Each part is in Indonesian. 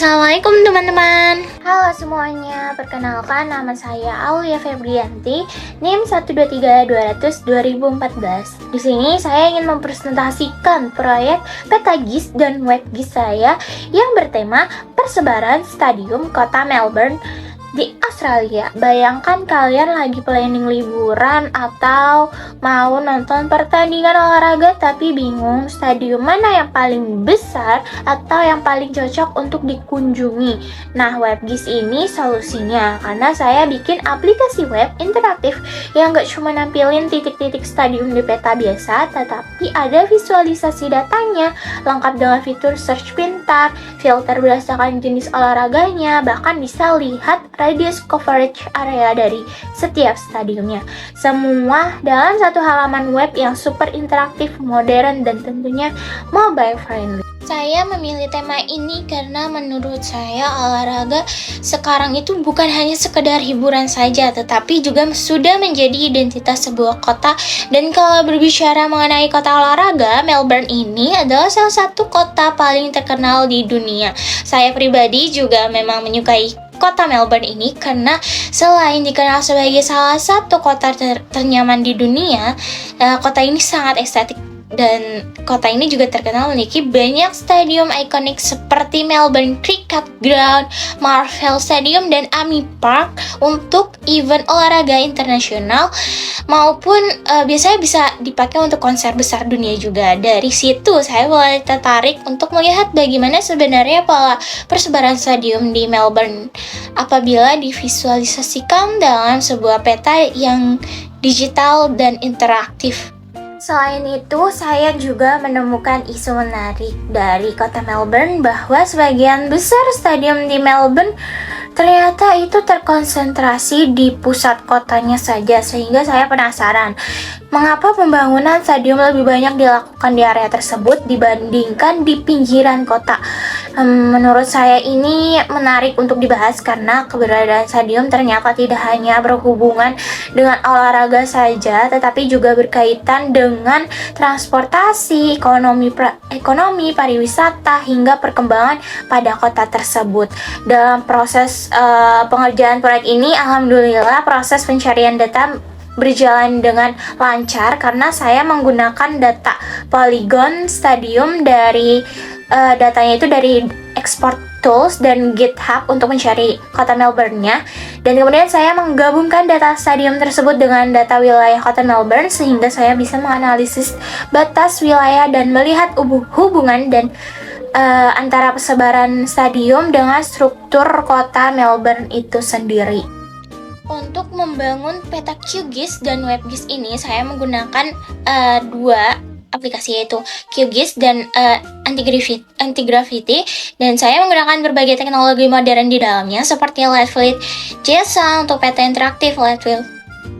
Assalamualaikum teman-teman. Halo semuanya, perkenalkan nama saya Aulia Febrianti, NIM 123-200-2014. Di sini saya ingin mempresentasikan proyek peta GIS dan web GIS saya yang bertema persebaran stadium kota Melbourne di Australia. Bayangkan kalian lagi planning liburan atau mau nonton pertandingan olahraga tapi bingung stadium mana yang paling besar atau yang paling cocok untuk dikunjungi. Nah, WebGIS ini solusinya karena saya bikin aplikasi web interaktif yang gak cuma nampilin titik-titik stadium di peta biasa, tetapi ada visualisasi datanya lengkap dengan fitur search pintar, filter berdasarkan jenis olahraganya, bahkan bisa lihat radius coverage area dari setiap stadiumnya. Semua dalam satu halaman web yang super interaktif, modern, dan tentunya mobile friendly. Saya memilih tema ini karena menurut saya olahraga sekarang itu bukan hanya sekedar hiburan saja, tetapi juga sudah menjadi identitas sebuah kota. Dan kalau berbicara mengenai kota olahraga, Melbourne ini adalah salah satu kota paling terkenal di dunia. Saya pribadi juga memang menyukai kota Melbourne ini karena selain dikenal sebagai salah satu kota ternyaman di dunia, kota ini sangat estetik. Dan kota ini juga terkenal memiliki banyak stadium ikonik seperti Melbourne Cricket Ground, Marvel Stadium, dan AAMI Park untuk event olahraga internasional maupun biasanya bisa dipakai untuk konser besar dunia juga. Dari situ saya mulai tertarik untuk melihat bagaimana sebenarnya pola persebaran stadium di Melbourne apabila divisualisasikan dalam sebuah peta yang digital dan interaktif. Selain itu, saya juga menemukan isu menarik dari kota Melbourne bahwa sebagian besar stadium di Melbourne ternyata itu terkonsentrasi di pusat kotanya saja, sehingga saya penasaran mengapa pembangunan stadium lebih banyak dilakukan di area tersebut dibandingkan di pinggiran kota. Menurut saya ini menarik untuk dibahas karena keberadaan stadium ternyata tidak hanya berhubungan dengan olahraga saja, tetapi juga berkaitan dengan transportasi, ekonomi, pariwisata, hingga perkembangan pada kota tersebut. Dalam proses pengerjaan proyek ini, alhamdulillah proses pencarian data berjalan dengan lancar karena saya menggunakan data Polygon Stadium dari datanya itu dari Export Tools dan GitHub untuk mencari kota Melbourne-nya, dan kemudian saya menggabungkan data stadium tersebut dengan data wilayah kota Melbourne sehingga saya bisa menganalisis batas wilayah dan melihat hubungan dan antara persebaran stadium dengan struktur kota Melbourne itu sendiri. Untuk membangun peta QGIS dan WebGIS ini, saya menggunakan dua aplikasi, yaitu QGIS dan Antigravity, dan saya menggunakan berbagai teknologi modern di dalamnya seperti Lightweight JSON untuk peta interaktif, Lightweight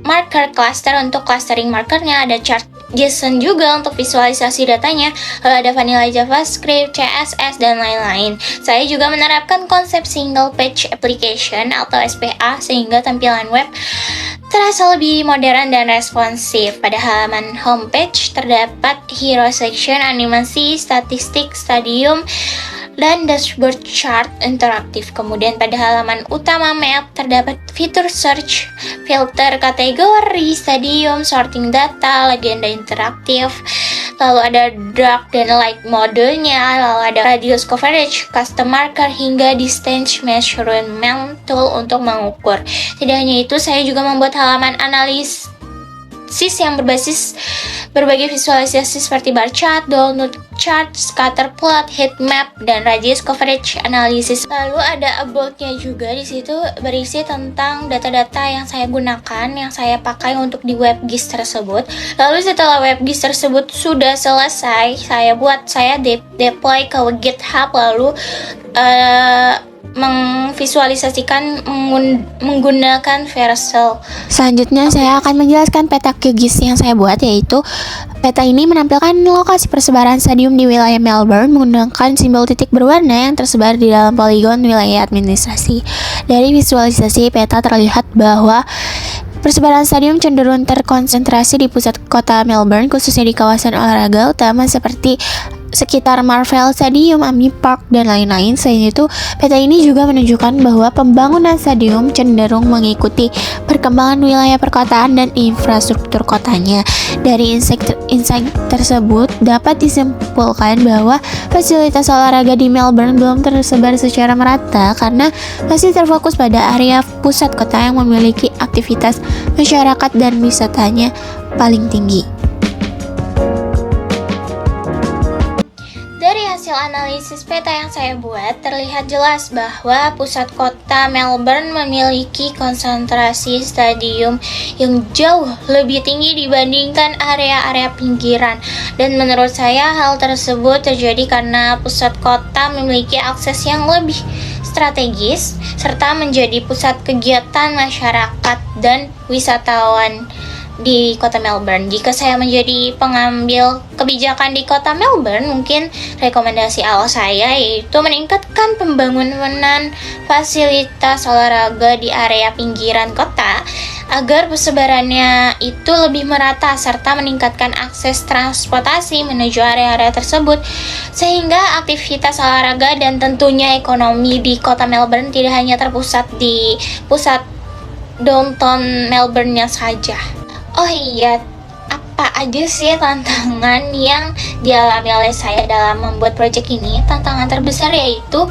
Marker Cluster untuk clustering markernya, ada chart JSON juga untuk visualisasi datanya, lalu ada vanilla JavaScript, CSS, dan lain-lain. Saya juga menerapkan konsep Single Page Application atau SPA sehingga tampilan web terasa lebih modern dan responsif. Pada halaman homepage terdapat hero section, animasi, statistik, stadium, dan dashboard chart interaktif. Kemudian pada halaman utama map terdapat fitur search, filter kategori, stadium, sorting data, legenda interaktif, lalu ada dark dan light modenya, lalu ada radius coverage, custom marker, hingga distance measurement tool untuk mengukur. Tidak hanya itu, saya juga membuat halaman analisis yang berbasis berbagai visualisasi seperti bar chart, download chart, scatter plot, heat map, dan radius coverage analysis. Lalu ada about-nya juga, di situ berisi tentang data-data yang saya gunakan, yang saya pakai untuk di WebGIS tersebut. Lalu setelah WebGIS tersebut sudah selesai, saya deploy ke GitHub, lalu memvisualisasikan menggunakan Vercel. Selanjutnya saya akan menjelaskan peta QGIS yang saya buat, yaitu peta ini menampilkan lokasi persebaran stadium di wilayah Melbourne menggunakan simbol titik berwarna yang tersebar di dalam poligon wilayah administrasi. Dari visualisasi peta terlihat bahwa persebaran stadium cenderung terkonsentrasi di pusat kota Melbourne, khususnya di kawasan olahraga utama seperti sekitar Marvel Stadium, Amni Park, dan lain-lain. Selain itu, peta ini juga menunjukkan bahwa pembangunan stadium cenderung mengikuti perkembangan wilayah perkotaan dan infrastruktur kotanya. Dari insight tersebut dapat disimpulkan bahwa fasilitas olahraga di Melbourne belum tersebar secara merata karena masih terfokus pada area pusat kota yang memiliki aktivitas masyarakat dan wisatanya paling tinggi. Dari hasil analisis peta yang saya buat, terlihat jelas bahwa pusat kota Melbourne memiliki konsentrasi stadium yang jauh lebih tinggi dibandingkan area-area pinggiran. Dan menurut saya hal tersebut terjadi karena pusat kota memiliki akses yang lebih strategis serta menjadi pusat kegiatan masyarakat dan wisatawan di kota Melbourne. Jika saya menjadi pengambil kebijakan di kota Melbourne, mungkin rekomendasi awal saya yaitu meningkatkan pembangunan fasilitas olahraga di area pinggiran kota agar persebarannya itu lebih merata serta meningkatkan akses transportasi menuju area-area tersebut sehingga aktivitas olahraga dan tentunya ekonomi di kota Melbourne tidak hanya terpusat di pusat downtown Melbourne-nya saja. Oh iya, apa aja sih tantangan yang dialami oleh saya dalam membuat proyek ini? Tantangan terbesar yaitu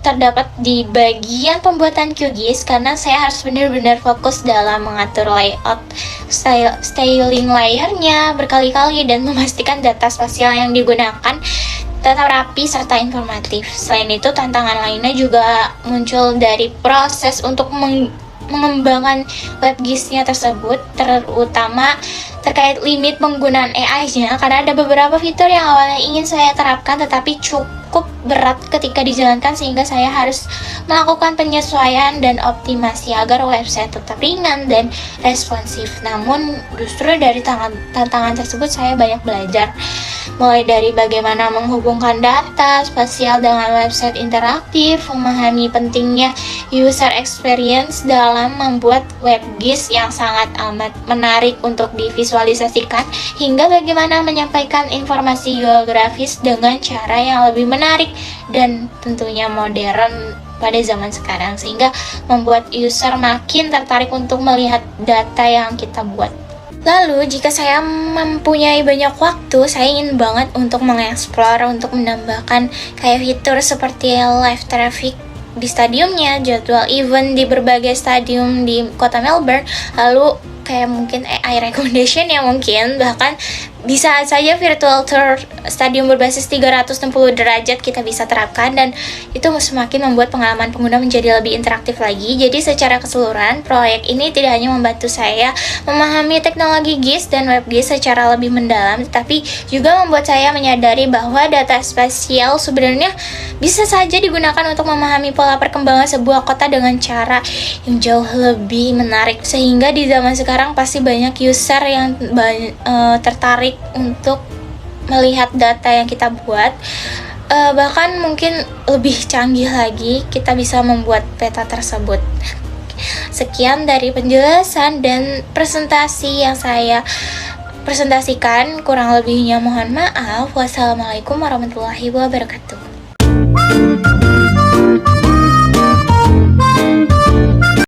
terdapat di bagian pembuatan QGIS karena saya harus benar-benar fokus dalam mengatur layout, styling layarnya berkali-kali dan memastikan data spasial yang digunakan tetap rapi serta informatif. Selain itu, tantangan lainnya juga muncul dari proses untuk mengembangkan WebGIS-nya tersebut, terutama terkait limit penggunaan AI-nya karena ada beberapa fitur yang awalnya ingin saya terapkan tetapi cukup berat ketika dijalankan sehingga saya harus melakukan penyesuaian dan optimasi agar website tetap ringan dan responsif. Namun justru dari tantangan tersebut saya banyak belajar, mulai dari bagaimana menghubungkan data spasial dengan website interaktif, memahami pentingnya user experience dalam membuat WebGIS yang sangat amat menarik untuk divisualisasikan, hingga bagaimana menyampaikan informasi geografis dengan cara yang lebih menarik dan tentunya modern pada zaman sekarang, sehingga membuat user makin tertarik untuk melihat data yang kita buat. Lalu, jika saya mempunyai banyak waktu, saya ingin banget untuk mengeksplor, untuk menambahkan kayak fitur seperti live traffic di stadiumnya, jadwal event di berbagai stadium di kota Melbourne, lalu kayak mungkin AI recommendation ya mungkin, bahkan bisa saja virtual tour stadium berbasis 360 derajat kita bisa terapkan dan itu semakin membuat pengalaman pengguna menjadi lebih interaktif lagi. Jadi secara keseluruhan, proyek ini tidak hanya membantu saya memahami teknologi GIS dan WebGIS secara lebih mendalam, tetapi juga membuat saya menyadari bahwa data spasial sebenarnya bisa saja digunakan untuk memahami pola perkembangan sebuah kota dengan cara yang jauh lebih menarik, sehingga di zaman sekarang pasti banyak user yang tertarik untuk melihat data yang kita buat. Bahkan mungkin lebih canggih lagi, kita bisa membuat peta tersebut. Sekian dari penjelasan dan presentasi yang saya presentasikan, kurang lebihnya mohon maaf. Wassalamualaikum warahmatullahi wabarakatuh.